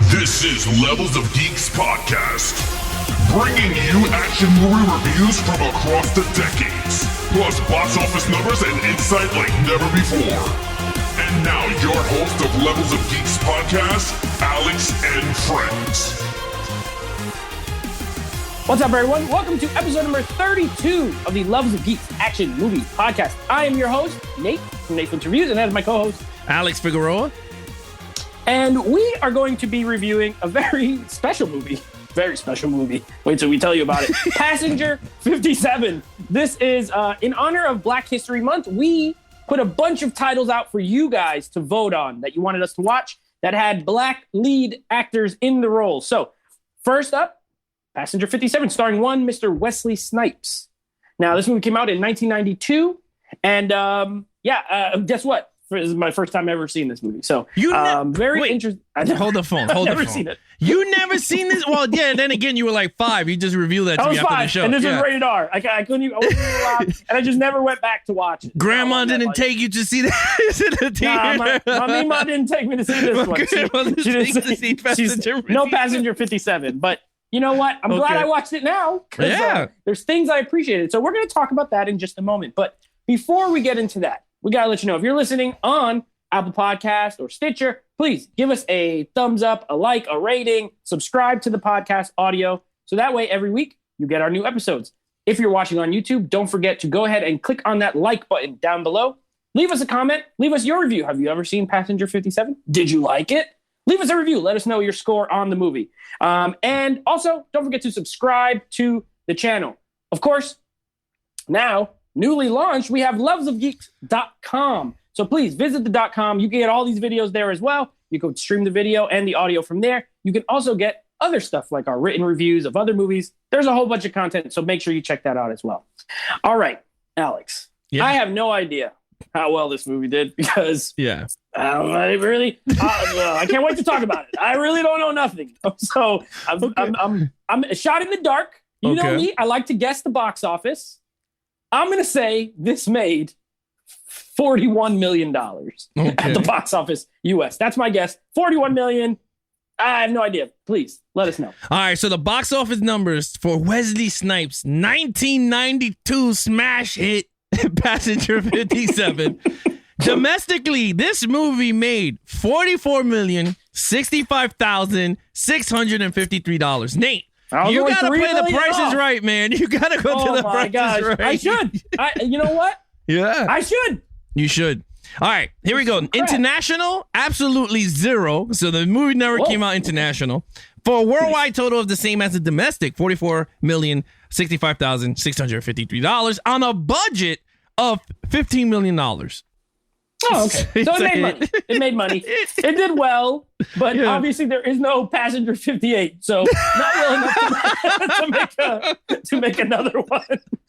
This is Levels of Geeks podcast, bringing you action movie reviews from across the decades, plus box office numbers and insight like never before. And now your host of Levels of Geeks podcast, Alex and Friends. What's up, everyone? Welcome to episode number 32 of the Levels of Geeks action movie podcast. I am your host, Nate from Nate Finch Reviews, and that is my co-host, Alex Figueroa. And we are going to be reviewing a very special movie. Very special movie. Wait till we tell you about it. Passenger 57. This is in honor of Black History Month. We put a bunch of titles out for you guys to vote on that you wanted us to watch that had Black lead actors in the role. So first up, Passenger 57, starring one Mr. Wesley Snipes. Now, this movie came out in 1992. And guess what? This is my first time ever seeing this movie. So, very interesting. Hold the phone. Hold the phone. Seen it. You never seen this? Well, yeah, then again, you were like 5. You just revealed that to me after the show. And this was rated R. I wasn't even allowed, and I just never went back to watch it. Grandma didn't take you to see that? My Mima didn't take me to see this one. She didn't see Passenger 57. No Passenger 57. But you know what? I'm glad I watched it now. Yeah. There's things I appreciated. So we're going to talk about that in just a moment. But before we get into that, we got to let you know, if you're listening on Apple Podcast or Stitcher, please give us a thumbs up, a like, a rating, subscribe to the podcast audio. So that way, every week, you get our new episodes. If you're watching on YouTube, don't forget to go ahead and click on that like button down below. Leave us a comment. Leave us your review. Have you ever seen Passenger 57? Did you like it? Leave us a review. Let us know your score on the movie. And also, don't forget to subscribe to the channel. Of course, now, newly launched, we have levelsofgeeks.com. So please visit the .com. You can get all these videos there as well. You can stream the video and the audio from there. You can also get other stuff like our written reviews of other movies. There's a whole bunch of content, so make sure you check that out as well. All right, Alex. Yeah. I have no idea how well this movie did because I can't wait to talk about it. I really don't know nothing. So I'm a shot in the dark. You know me. I like to guess the box office. I'm going to say this made $41 million at the box office US. That's my guess. $41 million. I have no idea. Please let us know. All right. So the box office numbers for Wesley Snipes' 1992 smash hit Passenger 57. Domestically, this movie made $44,065,653. Nate. You gotta play the prices right, man. You gotta go to the prices right. I should. You know what? Yeah. I should. You should. All right, here we go. International, absolutely zero. So the movie never came out international. For a worldwide total of the same as the domestic, $44,065,653 on a budget of $15 million. Oh, okay. So it made money. It made money. It did well, but obviously there is no Passenger 58, so not well enough to make another one.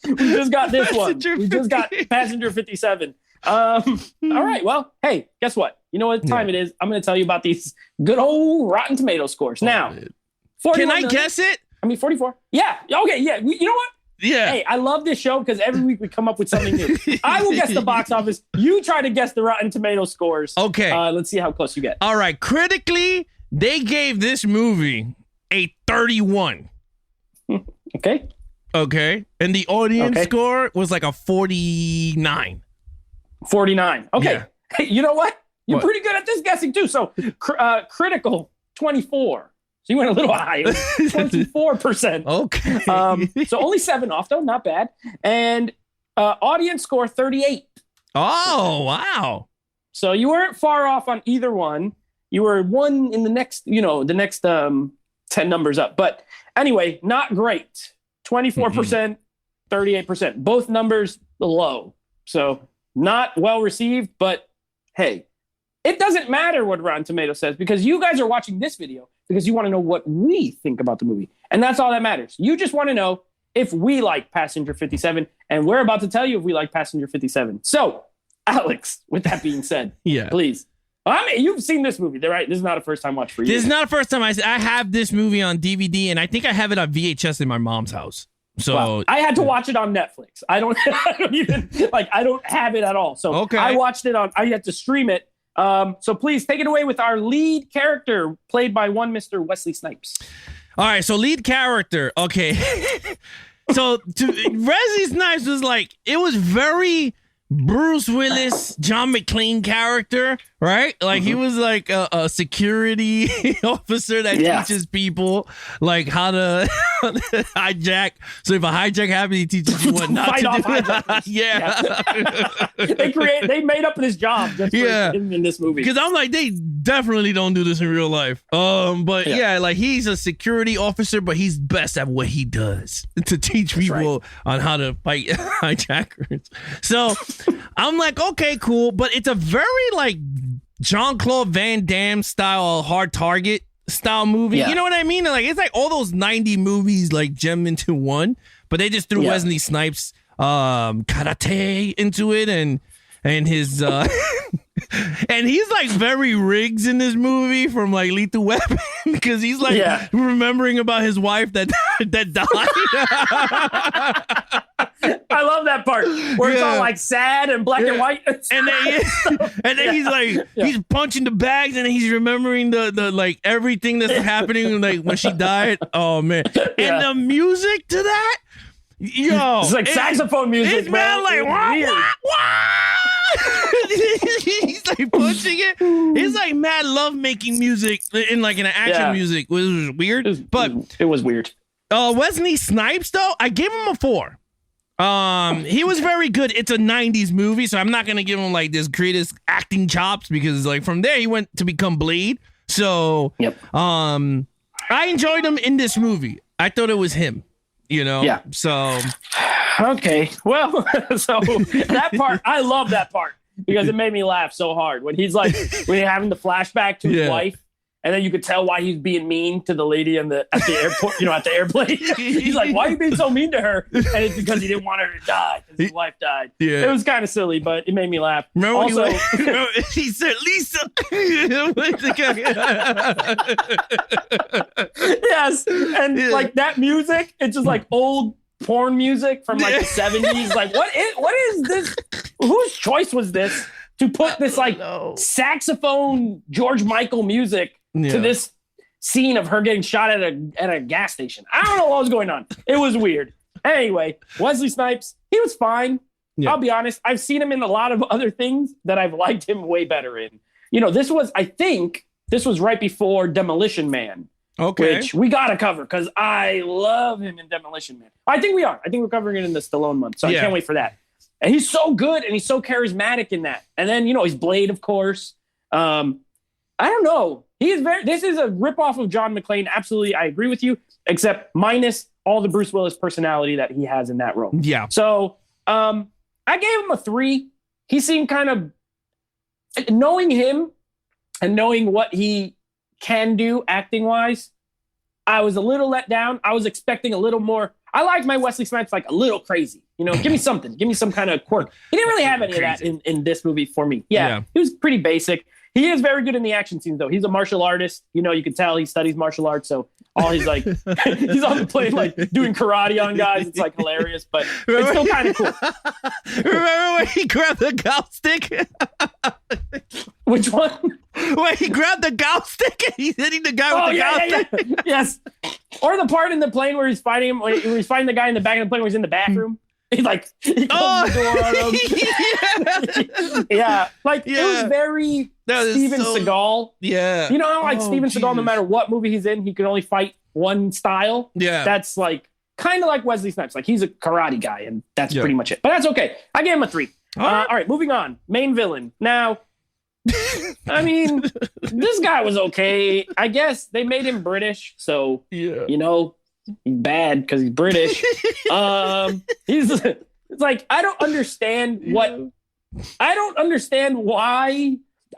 We just got this one. We just got Passenger 57. All right. Well, hey, guess what? You know what time it is? I'm going to tell you about these good old Rotten Tomato scores. Now, can I guess it? 44. Yeah. Okay. Yeah. You know what? Yeah. Hey, I love this show because every week we come up with something new. I will guess the box office. You try to guess the Rotten Tomato scores. Okay. Let's see how close you get. All right. Critically, they gave this movie a 31. Okay. Okay. And the audience score was like a 49. 49. Okay. Yeah. Hey, you know what? You're pretty good at this guessing too. So critical, 24. So you went a little high. 24%. Okay. So only 7 off, though. Not bad. And audience score, 38. Oh, wow. So you weren't far off on either one. You were one in the next 10 numbers up. But anyway, not great. 24%, 38%. Both numbers low. So not well received, but hey, it doesn't matter what Rotten Tomatoes says because you guys are watching this video because you want to know what we think about the movie. And that's all that matters. You just want to know if we like Passenger 57, and we're about to tell you if we like Passenger 57. So, Alex, with that being said, please. You've seen this movie, right? This is not a first time watch for you. This is not a first time. I have this movie on DVD, and I think I have it on VHS in my mom's house. So I had to watch it on Netflix. I don't have it at all. So I watched it I had to stream it So please take it away with our lead character, played by one Mr. Wesley Snipes. All right, so lead character. Okay. So Wesley Snipes was like, it was very Bruce Willis, John McClane character, right? Like he was like a security officer that teaches people like how to hijack. So if a hijack happens, he teaches you what not Fight to off do. hijackers. They made up this job just for him in this movie. Because I'm like, they definitely don't do this in real life. But like he's a security officer, but he's best at what he does to teach people on how to fight hijackers. So I'm like, okay, cool. But it's a very like Jean-Claude Van Damme style Hard Target style movie. You know what I mean? Like it's like all those 90 movies like gemmed into one, but they just threw Wesley Snipes karate into it and his and he's like very Riggs in this movie from like Lethal Weapon because he's like remembering about his wife that died. I love that part where it's all like sad and black and white. And then he's like he's punching the bags and he's remembering the like everything that's happening like when she died. Oh man. And the music to that, yo, it's like saxophone music. It's man like wah. He's like punching it. It's like mad love making music in like an action music, which was weird. It was weird. Wesley Snipes though, I gave him a 4. He was very good. It's a 90s movie, so I'm not gonna give him like this greatest acting chops because like from there he went to become Blade. So I enjoyed him in this movie. I thought it was him, you know? Yeah. So okay. Well, so that part, I love that part because it made me laugh so hard when he's like when he's having the flashback to his wife. And then you could tell why he's being mean to the lady at the airport, at the airplane. He's like, why are you being so mean to her? And it's because he didn't want her to die because his wife died. Yeah. It was kind of silly, but it made me laugh. Remember also, he said, Lisa. Yes. And like that music, it's just like old porn music from like the 70s. Like, what is this? Whose choice was this to put this like saxophone George Michael music to this scene of her getting shot at a gas station? I don't know what was going on. It was weird. Anyway, Wesley Snipes, he was fine. Yeah. I'll be honest. I've seen him in a lot of other things that I've liked him way better in. I think this was right before Demolition Man. Okay. Which we got to cover because I love him in Demolition Man. I think we are. I think we're covering it in the Stallone month. So I can't wait for that. And he's so good and he's so charismatic in that. And then, he's Blade, of course. I don't know. This is a ripoff of John McClane. Absolutely. I agree with you, except minus all the Bruce Willis personality that he has in that role. Yeah. So I gave him a 3. He seemed kind of, knowing him and knowing what he can do acting wise, I was a little let down. I was expecting a little more. I like my Wesley Snipes like a little crazy. Give me something. Give me some kind of quirk. He didn't really have any of that in this movie for me. Yeah, he was pretty basic. He is very good in the action scenes, though. He's a martial artist. You can tell he studies martial arts. So all he's like, he's on the plane like doing karate on guys. It's like hilarious, but it's still kind of cool. Remember when he grabbed the golf stick? Which one? When he grabbed the golf stick and he's hitting the guy with the golf stick. Yes. Or the part in the plane where he's fighting him, where he's fighting the guy in the back of the plane where he's in the bathroom. He closes the door on him. It was very Steven Seagal. Yeah. You know how Steven Seagal, no matter what movie he's in, he can only fight one style? Yeah. That's like kind of like Wesley Snipes. Like he's a karate guy and that's pretty much it. But that's okay. I gave him a 3. All right, moving on. Main villain. Now, I mean, this guy was okay. I guess they made him British. So, he's bad because he's British. It's like, I don't understand why. I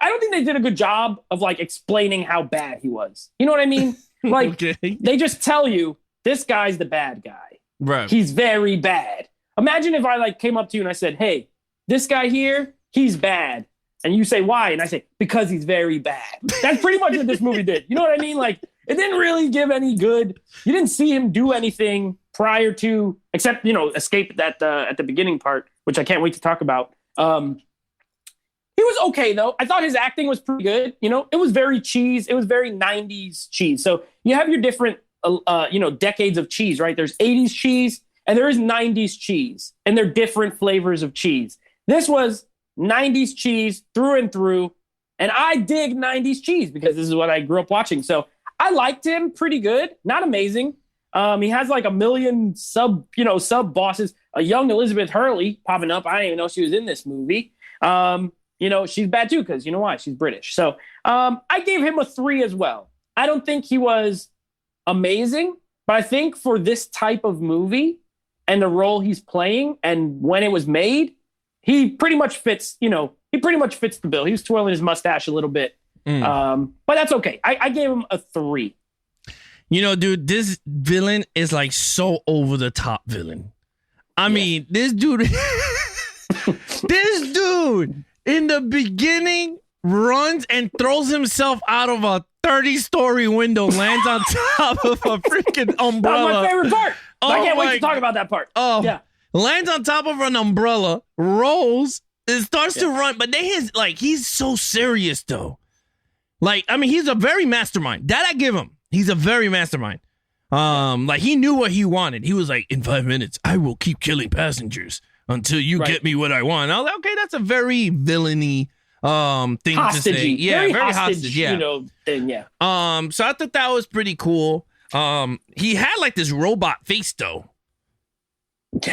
don't think they did a good job of like explaining how bad he was. You know what I mean? Like they just tell you this guy's the bad guy. Right. He's very bad. Imagine if I like came up to you and I said, hey, this guy here, he's bad. And you say, why? And I say, because he's very bad. That's pretty much what this movie did. You know what I mean? Like, it didn't really give any good. You didn't see him do anything prior to, except, escape at the beginning part, which I can't wait to talk about. He was okay, though. I thought his acting was pretty good. You know, it was very cheese. It was very 90s cheese. So you have your different, decades of cheese, right? There's 80s cheese and there is 90s cheese. And they're different flavors of cheese. This was 90s cheese through and through. And I dig 90s cheese because this is what I grew up watching. So I liked him pretty good. Not amazing. He has like a million sub bosses. A young Elizabeth Hurley popping up. I didn't even know she was in this movie. She's bad too because you know why? She's British. So I gave him a 3 as well. I don't think he was amazing, but I think for this type of movie and the role he's playing and when it was made, he pretty much fits the bill. He was twirling his mustache a little bit. But that's okay. I gave him a 3. You know, dude, this villain is like so over the top villain. I mean, this dude in the beginning runs and throws himself out of a 30-story window, lands on top of a freaking umbrella. That's my favorite part. I can't wait to talk about that part. Oh, yeah. Lands on top of an umbrella, rolls, and starts to run. But he's so serious, though. Like, I mean, he's a very mastermind. That I give him. He's a very mastermind. He knew what he wanted. He was like, in 5 minutes, I will keep killing passengers until you get me what I want. And I was like, okay, that's a very villainy thing to say. Yeah, very hostage. Yeah. Thing. Yeah. So I thought that was pretty cool. He had like this robot face though.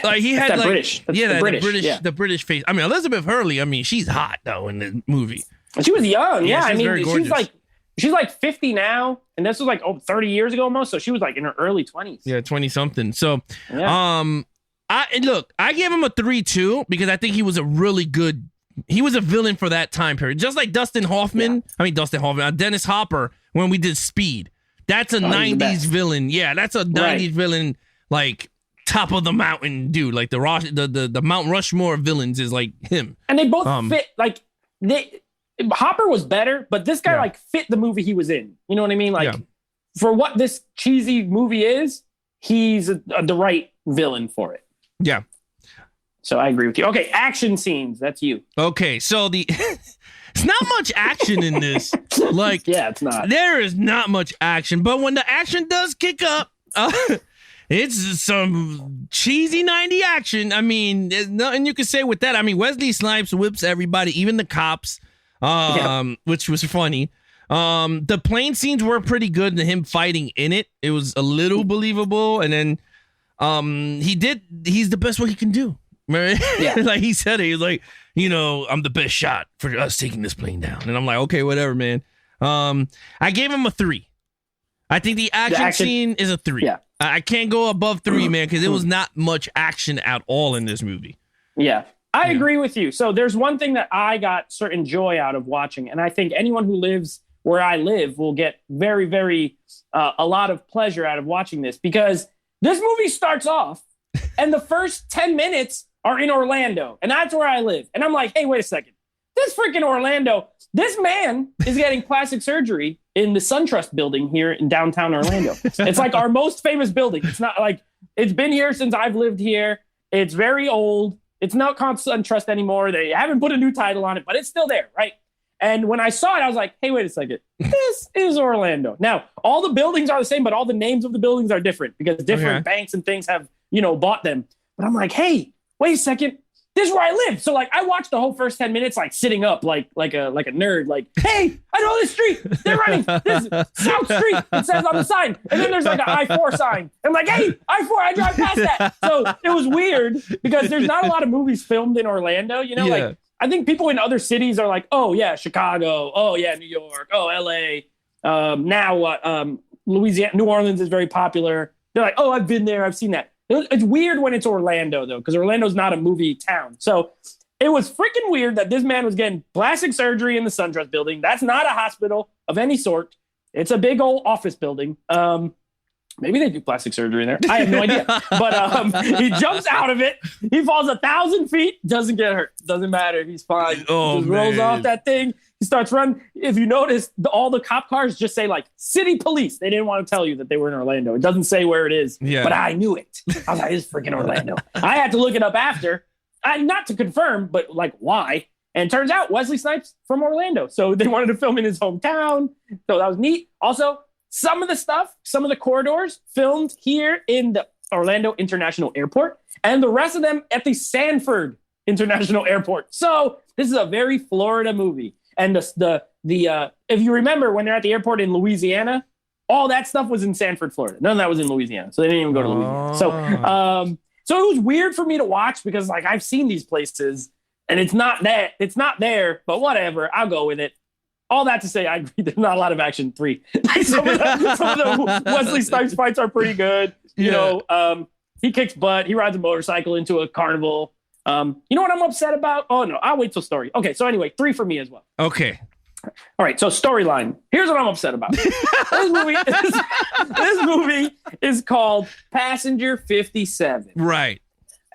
Like he had like British. The British face. I mean, Elizabeth Hurley. I mean, she's hot though in the movie. She was young. Yeah, I mean, gorgeous. she's like 50 now, and this was like 30 years ago almost. So she was like in her early 20s. Yeah, 20 something. So, yeah. I gave him a 3 too because I think he was a villain for that time period. Just like Dennis Hopper when we did Speed. That's a 90s villain. Yeah, that's a 90s villain, like top of the mountain dude. Like the Mount Rushmore villains is like him. And they both fit. Like Hopper was better, but this guy like fit the movie he was in. You know what I mean? Like for what this cheesy movie is, he's the right villain for it. Yeah. So I agree with you. Okay, action scenes. That's you. Okay, so it's not much action in this. Like, yeah, it's not. There is not much action, but when the action does kick up, it's some cheesy 90 action. I mean, there's nothing you can say with that. I mean, Wesley Snipes whips everybody, even the cops, which was funny. The plane scenes were pretty good, and him fighting in it, it was a little believable. And then he's the best what he can do. Right? Yeah. Like he said it. He was like, I'm the best shot for us taking this plane down. And I'm like, okay, whatever, man. I gave him a 3. I think the action scene is a 3. Yeah. I can't go above 3, man, because it was not much action at all in this movie. Yeah. I agree with you. So there's one thing that I got certain joy out of watching, and I think anyone who lives where I live will get very, very a lot of pleasure out of watching this, because this movie starts off and the first 10 minutes are in Orlando, and that's where I live. And I'm like, hey, wait a second. This freaking Orlando, this man is getting plastic surgery in the SunTrust building here in downtown Orlando. It's like our most famous building. It's not like, it's been here since I've lived here. It's very old. It's not called SunTrust anymore. They haven't put a new title on it, but it's still there, right? And when I saw it, I was like, hey, wait a second. This is Orlando. Now, all the buildings are the same, but all the names of the buildings are different because different banks and things have, bought them. But I'm like, hey, wait a second. This is where I live. So like I watched the whole first 10 minutes like sitting up like a nerd, like, hey, I know this street. They're running. This is South Street. It says on the sign. And then there's like an I-4 sign. I'm like, hey, I-4, I drive past that. So it was weird because there's not a lot of movies filmed in Orlando, like I think people in other cities are like, oh yeah, Chicago. Oh yeah, New York. Oh, LA. Now what? Louisiana, New Orleans is very popular. They're like, oh, I've been there. I've seen that. It's weird when it's Orlando, though, because Orlando's not a movie town. So it was freaking weird that this man was getting plastic surgery in the SunTrust building. That's not a hospital of any sort. It's a big old office building. Maybe they do plastic surgery in there. I have no idea. But he jumps out of it. He falls 1,000 feet. Doesn't get hurt. Doesn't matter. He's fine. Oh, just rolls off that thing. He starts running. If you notice, all the cop cars just say like city police. They didn't want to tell you that they were in Orlando. It doesn't say where it is. Yeah. But I knew it. I was like, it's freaking Orlando. I had to look it up after. Not to confirm, but like why? And turns out Wesley Snipes from Orlando. So they wanted to film in his hometown. So that was neat. Also, some of the corridors filmed here in the Orlando International Airport, and the rest of them at the Sanford International Airport. So this is a very Florida movie. And the if you remember when they're at the airport in Louisiana, all that stuff was in Sanford, Florida. None of that was in Louisiana. So they didn't even go to Louisiana. So it was weird for me to watch because like I've seen these places and it's not there, but whatever, I'll go with it. All that to say, I agree. There's not a lot of action 3. some of the Wesley Snipes fights are pretty good. You know, he kicks butt. He rides a motorcycle into a carnival. You know what I'm upset about? Oh no, I'll wait till story. Okay, so anyway, 3 for me as well. Okay. All right, so storyline. Here's what I'm upset about. This movie is called Passenger 57. Right.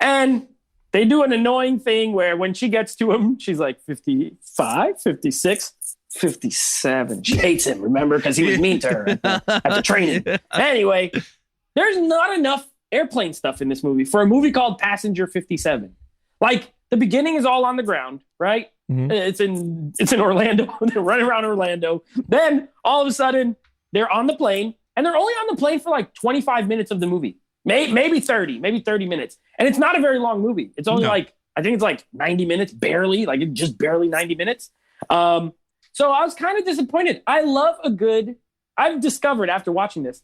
And they do an annoying thing where when she gets to him, she's like 55, 56, 57. She hates him, remember? Because he was mean to her at the training. Anyway, there's not enough airplane stuff in this movie for a movie called Passenger 57. Like, the beginning is all on the ground, right? Mm-hmm. It's in Orlando. They're running around Orlando. Then all of a sudden they're on the plane, and they're only on the plane for like 25 minutes of the movie, maybe 30 minutes. And it's not a very long movie. It's only I think it's like 90 minutes, barely, like just barely 90 minutes. So I was kind of disappointed. I've discovered after watching this,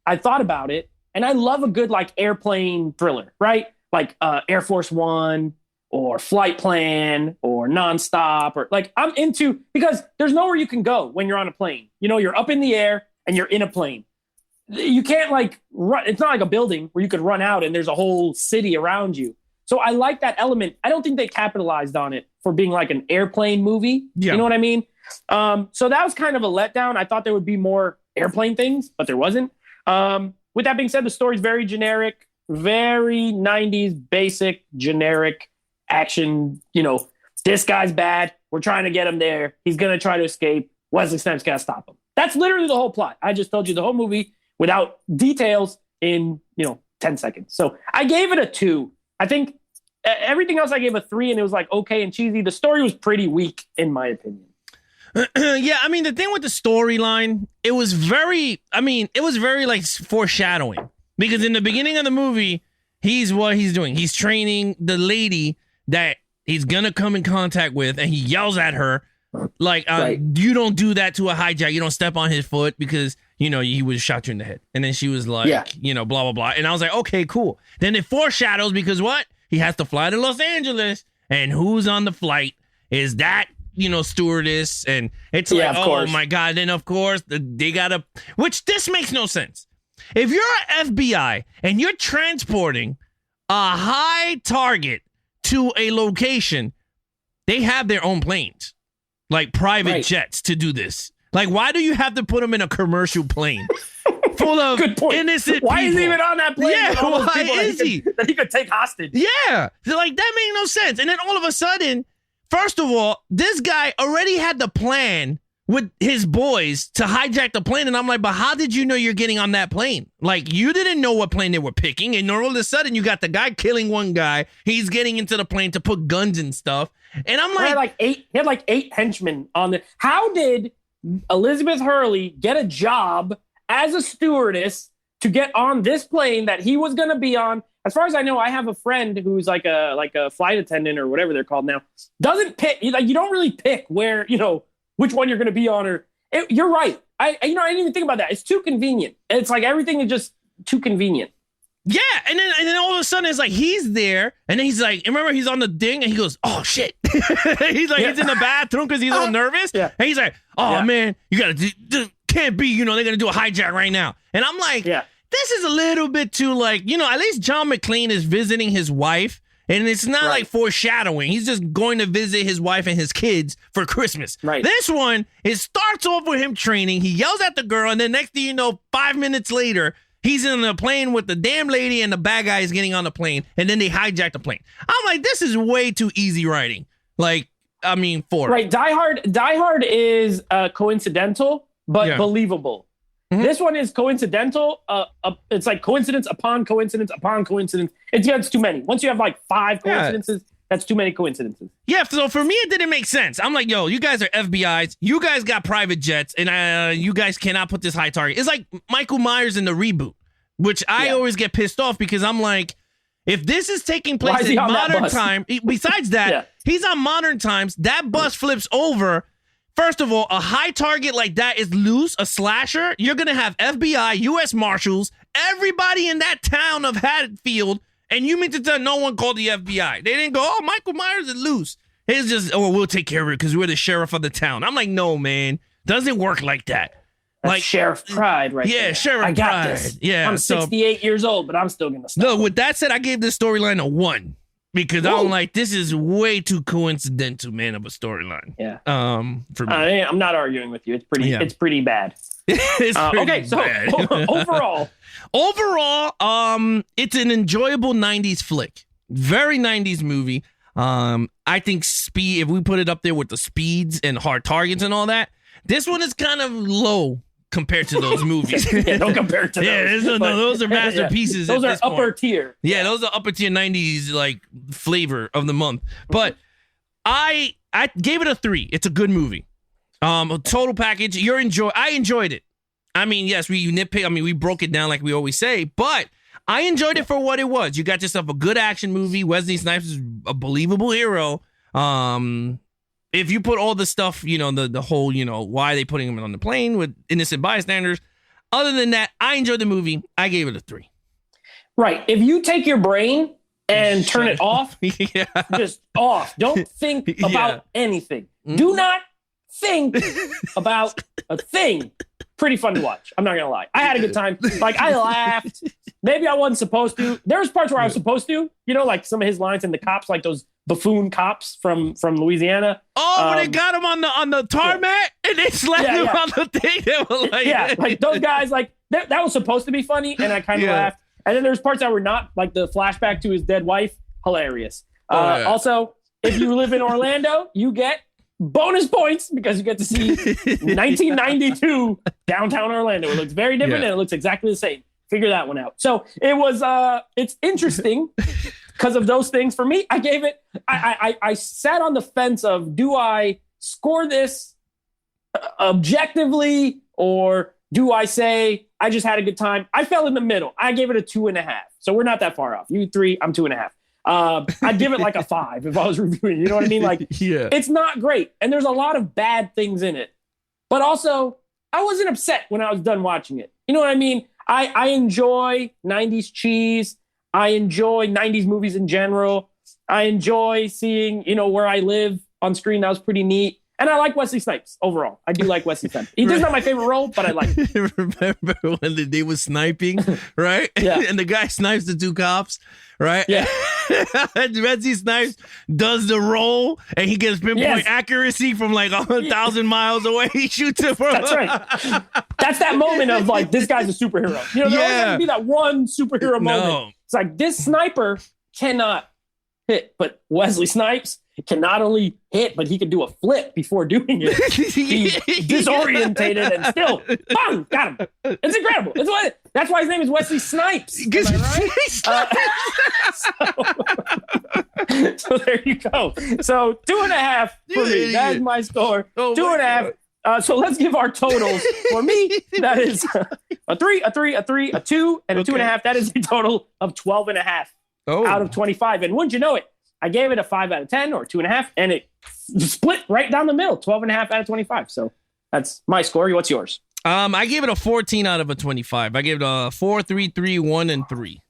I thought about it, and I love a good like airplane thriller, right? Like Air Force One, or Flight Plan, or Nonstop, or like I'm into, because there's nowhere you can go when you're on a plane. You know, you're up in the air and you're in a plane. You can't like run. It's not like a building where you could run out and there's a whole city around you. So I like that element. I don't think they capitalized on it for being like an airplane movie. Yeah. You know what I mean? So that was kind of a letdown. I thought there would be more airplane things, but there wasn't. With that being said, the story's very generic, very 90s basic generic action. You know, this guy's bad. We're trying to get him there. He's going to try to escape. Wesley Snipes got to stop him. That's literally the whole plot. I just told you the whole movie without details in, 10 seconds. So I gave it a 2. I think everything else I gave a 3, and it was like okay and cheesy. The story was pretty weak in my opinion. Yeah, I mean, the thing with the storyline, it was very like foreshadowing, because in the beginning of the movie, he's doing. He's training the lady that he's gonna come in contact with, and he yells at her like, you don't do that to a hijack. You don't step on his foot because, he would have shot you in the head. And then she was like, blah, blah, blah. And I was like, okay, cool. Then it foreshadows, because what? He has to fly to Los Angeles, and who's on the flight is that, stewardess. And it's like, oh my God. Then of course they gotta, which this makes no sense. If you're an FBI and you're transporting a high target to a location, they have their own planes, like private jets, to do this. Like, why do you have to put them in a commercial plane full of innocent Why people? Is he even on that plane? Yeah, why is he? That he could take hostage. Yeah, like that made no sense. And then all of a sudden, first of all, this guy already had the plan with his boys to hijack the plane. And I'm like, but how did you know you're getting on that plane? Like, you didn't know what plane they were picking. And all of a sudden, you got the guy killing one guy. He's getting into the plane to put guns and stuff. And I'm like, he had like 8 henchmen on the. How did Elizabeth Hurley get a job as a stewardess to get on this plane that he was going to be on? As far as I know, I have a friend who's like a flight attendant or whatever they're called now. Doesn't pick, like, you don't really pick where, which one you're going to be on. You're right. I didn't even think about that. It's too convenient. It's like everything is just too convenient. Yeah, and then all of a sudden it's like he's there, and then he's like, remember, he's on the ding, and he goes, oh shit. He's like, he's in the bathroom because he's all nervous, and he's like, oh man, you gotta can't be, they're gonna do a hijack right now. And I'm like, this is a little bit too like, at least John McClane is visiting his wife, and it's not like foreshadowing. He's just going to visit his wife and his kids for Christmas. Right. This one, it starts off with him training. He yells at the girl, and then next thing you know, 5 minutes later, he's in the plane with the damn lady, and the bad guy is getting on the plane, and then they hijack the plane. I'm like, this is way too easy writing. Like, I mean, Die Hard is coincidental, but believable. Mm-hmm. This one is coincidental. It's like coincidence upon coincidence upon coincidence. It gets too many. Once you have like 5 coincidences, That's too many coincidences. Yeah, so for me, it didn't make sense. I'm like, yo, you guys are FBI's. You guys got private jets, and you guys cannot put this high target. It's like Michael Myers in the reboot, which I always get pissed off because I'm like, if this is taking place in modern time, besides that, he's on modern times, that bus flips over. First of all, a high target like that is loose, a slasher. You're going to have FBI, U.S. Marshals, everybody in that town of Hatfield. And you mean to tell no one called the FBI? They didn't go, oh, Michael Myers is loose. It's just, oh, we'll take care of it because we're the sheriff of the town. I'm like, no, man. Doesn't work like that. That's like Sheriff Pride right there. Yeah, Sheriff I got Pride. this. Yeah, I'm 68 years old, but I'm still going to stop. No, with that said, I gave this storyline a 1 because I'm like, this is way too coincidental, man, of a storyline. Yeah. For me. I'm not arguing with you. It's pretty bad. It's pretty bad. Overall, it's an enjoyable 90s flick. Very 90s movie. I think Speed, if we put it up there with the Speeds and Hard Targets and all that, this one is kind of low compared to those movies. Don't compare it to those. Those are masterpieces. Those are upper tier. Yeah, those are upper tier 90s like flavor of the month. But I gave it a 3. It's a good movie. A total package. I enjoyed it. I mean, yes, we nitpick. I mean, we broke it down like we always say, but I enjoyed it for what it was. You got yourself a good action movie. Wesley Snipes is a believable hero. If you put all the stuff, the whole, why are they putting him on the plane with innocent bystanders? Other than that, I enjoyed the movie. I gave it a 3. Right. If you take your brain and turn it off, just off. Don't think about anything. Do not think about a thing. Pretty fun to watch. I'm not going to lie. I had a good time. Like, I laughed. Maybe I wasn't supposed to. There was parts where I was supposed to, like some of his lines and the cops, like those buffoon cops from Louisiana. Oh, when they got him on the tarmac and they slapped him on the thing. They were like, like those guys, like that was supposed to be funny, and I kind of laughed. And then there's parts that were not, like the flashback to his dead wife. Hilarious. Also, if you live in Orlando, you get bonus points because you get to see 1992 downtown Orlando. It looks very different and it looks exactly the same. Figure that one out. So it was, it's interesting because of those things. For me, I gave it, I sat on the fence of, do I score this objectively or do I say I just had a good time? I fell in the middle. I gave it a 2.5. So we're not that far off. You 3, I'm 2.5. I'd give it like a 5 if I was reviewing. You know what I mean? Like, it's not great. And there's a lot of bad things in it. But also, I wasn't upset when I was done watching it. You know what I mean? I enjoy 90s cheese. I enjoy 90s movies in general. I enjoy seeing, where I live on screen. That was pretty neat. And I like Wesley Snipes overall. I do like Wesley Snipes. He's not my favorite role, but I like him. Remember when they were sniping, right? Yeah. And the guy snipes the 2 cops, right? Yeah. Wesley Snipes does the roll, and he gets pinpoint accuracy from like 1,000 miles away. He shoots it from. That's right. That's that moment of like, this guy's a superhero. There always has to be that one superhero moment. It's like, this sniper cannot hit, but Wesley Snipes can not only hit, but he can do a flip before doing it. He's disorientated and still, bang, got him. It's incredible. That's why his name is Wesley Snipes. So there you go. So 2.5 for me. That's my score. 2.5. So let's give our totals. For me, that is a 3, a 3, a 3, a 2, and a 2.5. That is a total of 12.5 out of 25. And wouldn't you know it, I gave it a 5 out of 10 or 2.5, and it split right down the middle, 12.5 out of 25. So that's my score. What's yours? I gave it a 14 out of a 25. I gave it a 4, 3, 3, 1, and 3.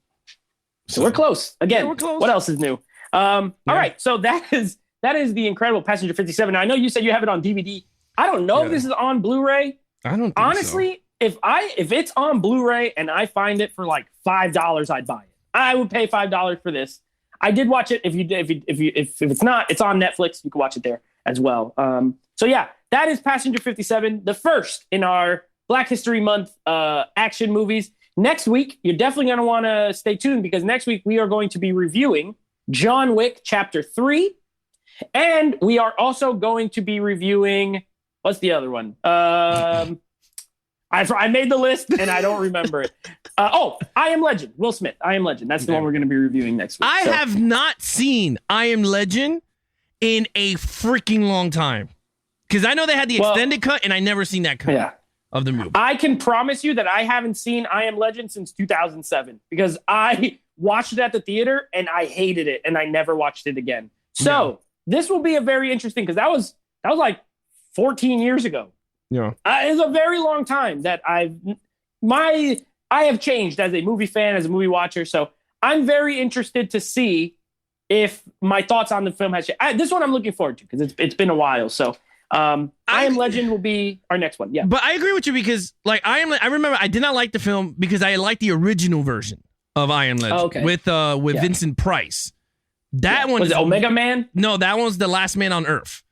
So we're close. Again, we're close. What else is new? All right. So that is the Incredible Passenger 57. Now, I know you said you have it on DVD. I don't know if this is on Blu-ray. I don't think honestly, if it's on Blu-ray and I find it for like $5, I'd buy it. I would pay $5 for this. I did watch it. If it's not, it's on Netflix. You can watch it there as well. So yeah, that is Passenger 57, the first in our Black History Month action movies. Next week, you're definitely going to want to stay tuned because next week we are going to be reviewing John Wick Chapter 3. And we are also going to be reviewing, what's the other one? I made the list and I don't remember it. I Am Legend. Will Smith. I Am Legend. That's the one we're going to be reviewing next week. I have not seen I Am Legend in a freaking long time. Because I know they had the extended cut, and I never seen that cut of the movie. I can promise you that I haven't seen I Am Legend since 2007 because I watched it at the theater and I hated it, and I never watched it again. So this will be a very interesting because that was like 14 years ago. Yeah, it's a very long time that I have changed as a movie fan, as a movie watcher. So I'm very interested to see if my thoughts on the film has changed. This one I'm looking forward to because it's been a while. So I Am Legend will be our next one. Yeah, but I agree with you because like I remember I did not like the film because I liked the original version of I Am Legend with Vincent Price. That one was it Omega Man? No, that one was The Last Man on Earth.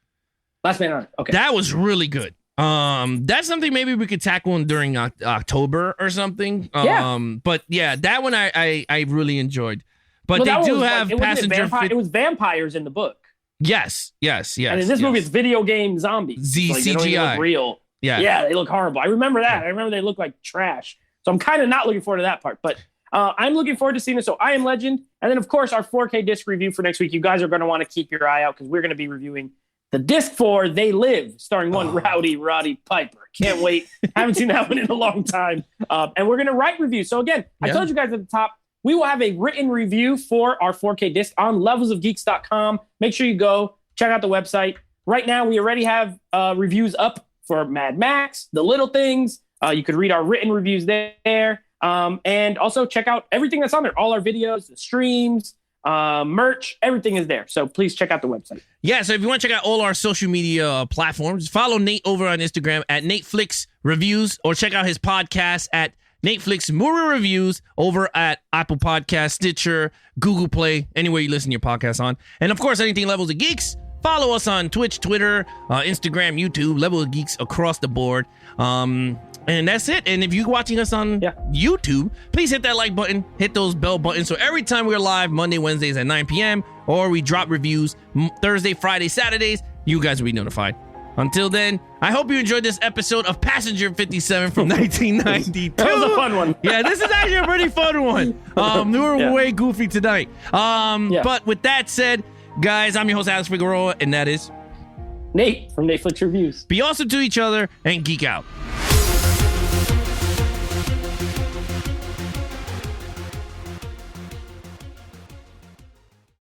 Last Man on Earth. Okay, that was really good. That's something maybe we could tackle during October or something. But yeah, that one I really enjoyed. But they do have passenger. It was vampires in the book. Yes. And in this movie, it's video game zombies. CGI. They don't even look real. Yeah, they look horrible. I remember that. I remember they look like trash. So I'm kind of not looking forward to that part. But I'm looking forward to seeing this. So I Am Legend. And then, of course, our 4K disc review for next week. You guys are going to want to keep your eye out because we're going to be reviewing the disc for They Live, starring one Rowdy Roddy Piper. Can't wait. Haven't seen that one in a long time. And we're going to write reviews. So again, I told you guys at the top, we will have a written review for our 4K disc on levelsofgeeks.com. Make sure you go check out the website. Right now, we already have reviews up for Mad Max, The Little Things. You could read our written reviews there. And also check out everything that's on there. All our videos, the streams, merch, everything is there. So please check out the website. Yeah, so if you want to check out all our social media platforms, follow Nate over on Instagram at NateFlix Reviews, or check out his podcast at NateFlix Movie Reviews over at Apple Podcast, Stitcher, Google Play, anywhere you listen to your podcast on. And of course, anything Levels of Geeks. Follow us on Twitch, Twitter, Instagram, YouTube, Level of Geeks across the board. And that's it. And if you're watching us on YouTube, please hit that like button, hit those bell buttons. So every time we're live, Monday, Wednesdays at 9 p.m., or we drop reviews Thursday, Friday, Saturdays, you guys will be notified. Until then, I hope you enjoyed this episode of Passenger 57 from 1992. That was a fun one. Yeah, this is actually a pretty fun one. We were way goofy tonight. But with that said, guys, I'm your host, Alex Figueroa, and that is Nate from NateFlix Reviews. Be awesome to each other and geek out.